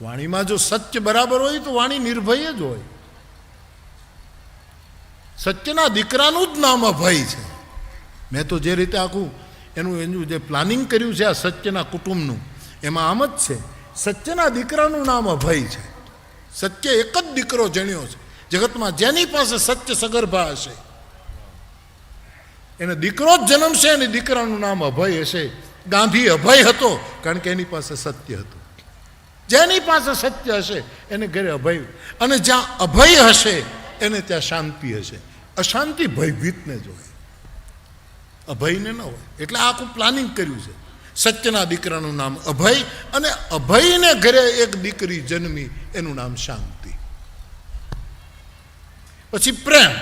વાણીમાં જો સત્ય બરાબર હોય તો વાણી નિર્ભય જ હોય. સત્યના દીકરાનું જ નામ અભય છે. મેં તો જે રીતે આખું એનું જે પ્લાનિંગ કર્યું છે આ સત્યના કુટુંબનું, એમાં આમ જ છે. સત્યના દીકરાનું નામ અભય છે. સત્ય એક જ દીકરો જણ્યો છે જગતમાં. જેની પાસે સત્ય સગર્ભા હશે એને દીકરો જ જન્મશે અને દીકરાનું નામ અભય હશે. ગાંધી અભય હતો કારણ કે એની પાસે સત્ય હતું. જેની પાસે સત્ય હશે એને ઘરે અભય, અને જ્યાં અભય હશે એને ત્યાં શાંતિ હશે. અશાંતિ ભયભીતને જ હોય, અભયને ન હોય. એટલે આખું પ્લાનિંગ કર્યું છે. સત્યના દીકરાનું નામ અભય, અને અભયને ઘરે એક દીકરી જન્મી એનું નામ શાંતિ. પછી પ્રેમ.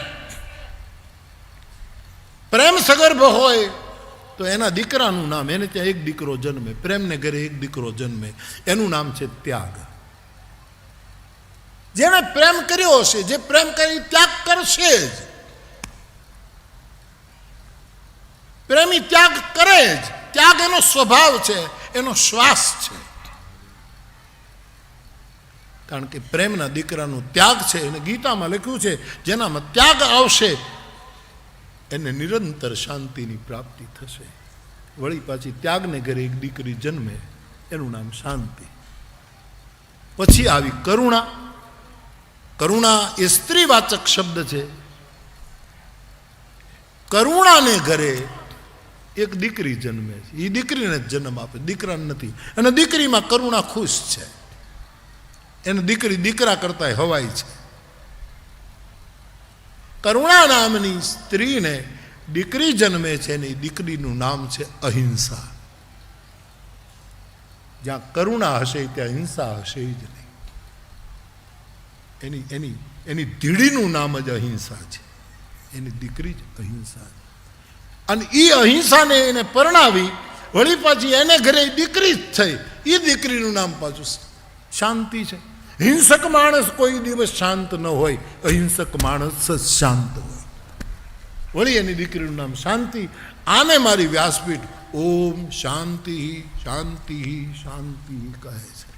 પ્રેમ સગર્ભ હોય તો એના દીકરાનું નામ, એને ત્યાં એક દીકરો જન્મે, પ્રેમને ઘરે એક દીકરો જન્મે, એનું નામ છે ત્યાગ. જેને પ્રેમ કર્યો હશે, જે પ્રેમ કરી ત્યાગ કરશે જ. પ્રેમી ત્યાગ કરે જ. ત્યાગ એનો સ્વભાવ છે, એનો શ્વાસ છે. કારણ કે પ્રેમના દીકરાનું ત્યાગ છે. એને ગીતામાં લખ્યું છે જેનામાં ત્યાગ આવશે એને નિરંતર શાંતિની પ્રાપ્તિ થશે. વળી પાછી ત્યાગને ઘરે એક દીકરી જન્મે એનું નામ શાંતિ. પછી આવી કરુણા. કરુણા એ સ્ત્રીવાચક શબ્દ છે. કરુણાને ઘરે એક દીકરી જન્મે છે. એ દીકરીને જ જન્મ આપે, દીકરાને નથી. અને દીકરીમાં કરુણા ખુશ છે. એને દીકરી દીકરા કરતા હવાય છે. કરુણા નામની સ્ત્રીને દીકરી જન્મે છે ને દીકરીનું નામ છે અહિંસા. જ્યાં કરુણા હશે ત્યાં હિંસા હશે જ નહીં. એની ધીડીનું નામ જ અહિંસા છે. એની દીકરી જ અહિંસા છે. અને એ અહિંસાને એને પરણાવી વળી પાછી એને ઘરે દીકરી જ થઈ. એ દીકરીનું નામ પાછું શાંતિ છે. હિંસક માણસ કોઈ દિવસ શાંત ન હોય, અહિંસક માણસ જ શાંત હોય. વળી એની દીકરીનું નામ શાંતિ. આને મારી વ્યાસપીઠ ઓમ શાંતિ શાંતિ શાંતિ કહે છે.